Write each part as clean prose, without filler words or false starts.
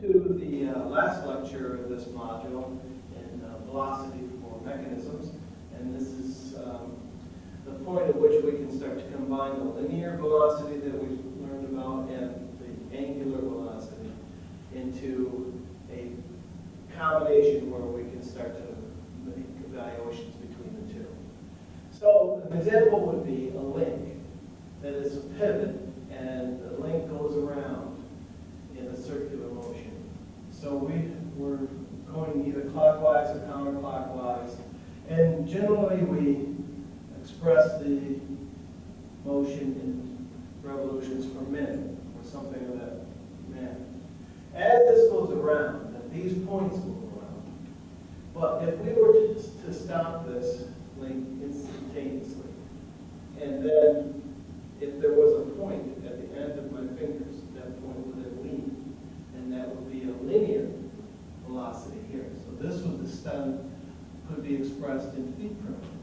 to the last lecture of this module in velocity for mechanisms, and this is the point at which we can start to combine the linear velocity that we learned about and the angular velocity into a combination where we can start to make evaluations between the two. So an example would be a link that is a pivot, and the link goes around in a circular motion. So we're going either clockwise or counterclockwise, and generally we express the motion in revolutions per minute, or something of that manner. As this goes around, these points move around. But if we were to stop this link instantaneously, and then if there was a point at the end of my fingers, that point would then leave, and that would be a linear velocity here. So this would, the stun could be expressed in feet per minute.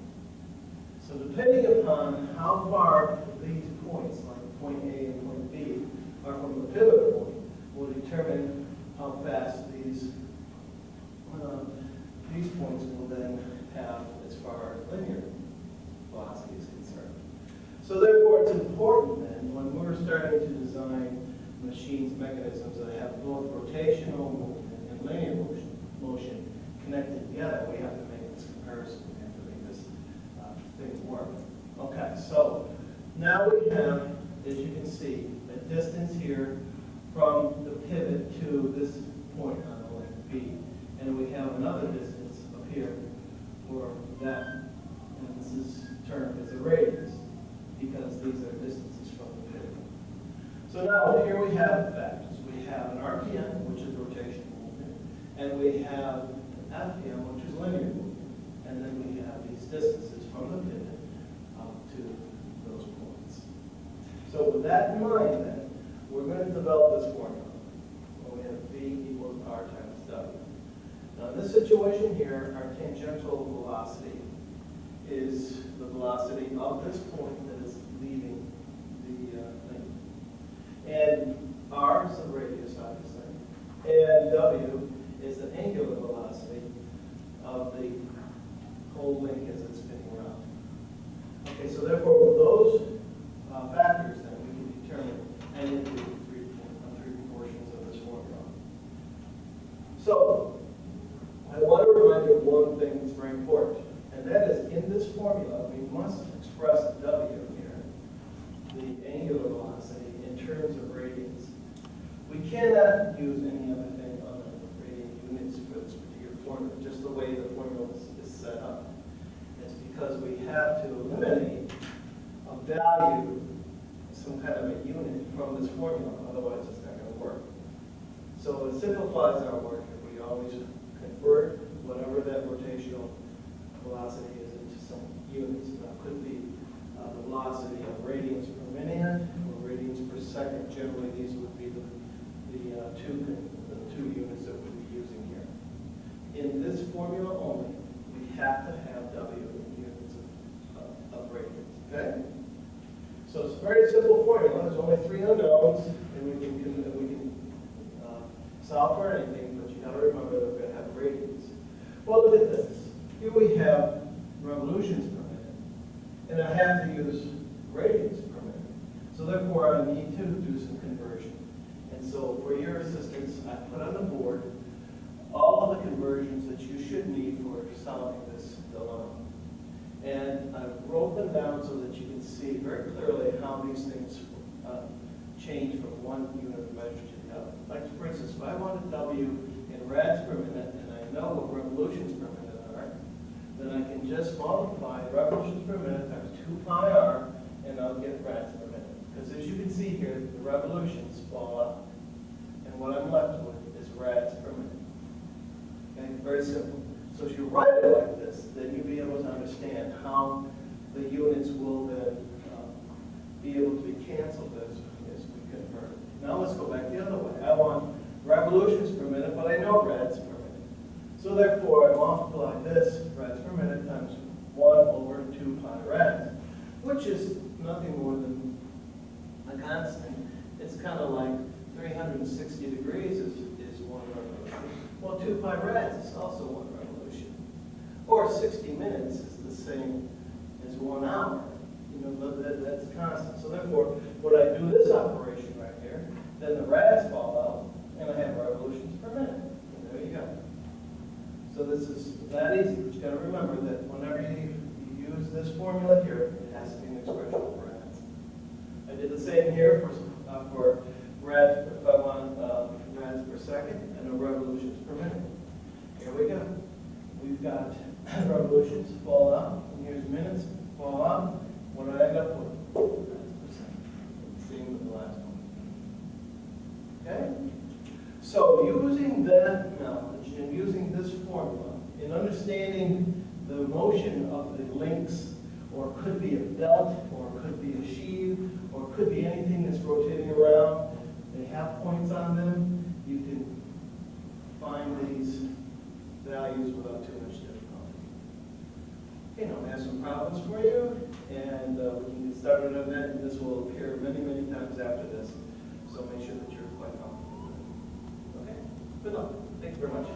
So depending upon how far these points, like point A and point B, are from the pivot point, will determine how fast these points will then have as far as linear velocity is concerned. So therefore, it's important then, when we're starting to design machines, mechanisms that have both rotational movement and linear motion connected together, we have to make this comparison. We have to make this thing work. Okay, so now we have, as you can see, a distance here from the pivot to this point on the length B. And we have another distance up here for that, and this is termed as a radius, because these are distances from the pivot. So now here we have factors. We have an RPM, which is rotational movement, and we have an FPM, which is linear movement, and then we have these distances from the pivot up to those points. So with that in mind then, we're going to develop this formula. We have V equals R times W. Now in this situation here, our tangential velocity is the velocity of this point that is leaving the link. And R is the radius, obviously. And W is the angular velocity of the whole link as it's spinning around. Okay, so therefore with those factors then, we can determine any of the three portions of this formula. So, I want to remind you of one thing that's very important, and that is in this formula, we must express W here, the angular velocity, in terms of radians. We cannot use any other thing other than radian units for this particular formula, just the way the formula is set up. It's because we have to eliminate a value, some kind of a unit from this formula, otherwise it's not going to work. So it simplifies our work if we always convert whatever that rotational velocity is into some units. That could be the velocity of radians per minute or radians per second. Generally, these would be the two units that we'd be using here. In this formula only, we have to have W in units of radians. Okay? So it's a very simple formula. There's only three unknowns, and we can solve for anything, but you got to remember that we're going to have radians. Well, look at this. Here we have revolutions per minute, and I have to use radians per minute. So therefore, I need to do some conversion. And so for your assistance, I put on the board all of the conversions that you should need for solving this dilemma. And I've wrote them down so that you can see very clearly how these things change from one unit of measure to the other. Like, for instance, if I wanted W in rads per minute, and I know what revolutions per minute are, then I can just multiply revolutions per minute times 2 pi r, and I'll get rads per minute. Because as you can see here, the revolutions fall out. And what I'm left with is rads per minute. Okay, very simple. So if you write it like this, then you'll be able to understand how the units will then be able to be canceled as we convert. Now let's go back the other way. I want revolutions per minute, but I know rads per minute. So therefore, I multiply this rads per minute times 1 over 2 pi rads, which is nothing more than a constant. It's kind of like 360 degrees is 1 revolution. Well, 2 pi rads is also 1 revolution. Or 60 minutes is the same as 1 hour. You know, that's constant. So therefore, when I do this operation right here, then the rads fall out, and I have revolutions per minute. And there you go. So this is that easy, but you got to remember that whenever you use this formula here, it has to be an expression of rads. I did the same here for rads, if I want rads per second, and the revolutions per minute. Here we go. We've got revolutions fall out, and here's minutes fall out. What do I end up with? Rads per second. Same with the last one. Okay? So using that knowledge and using this formula in understanding the motion of the links, or it could be a belt, or it could be a sheave, or it could be anything that's rotating around, they have points on them, you can find these values without too much difficulty. Okay, now I have some problems for you, and we can get started on that, and this will appear many, many times after this, so make sure that you're quite comfortable with it. Okay? Good luck. Thank you very much.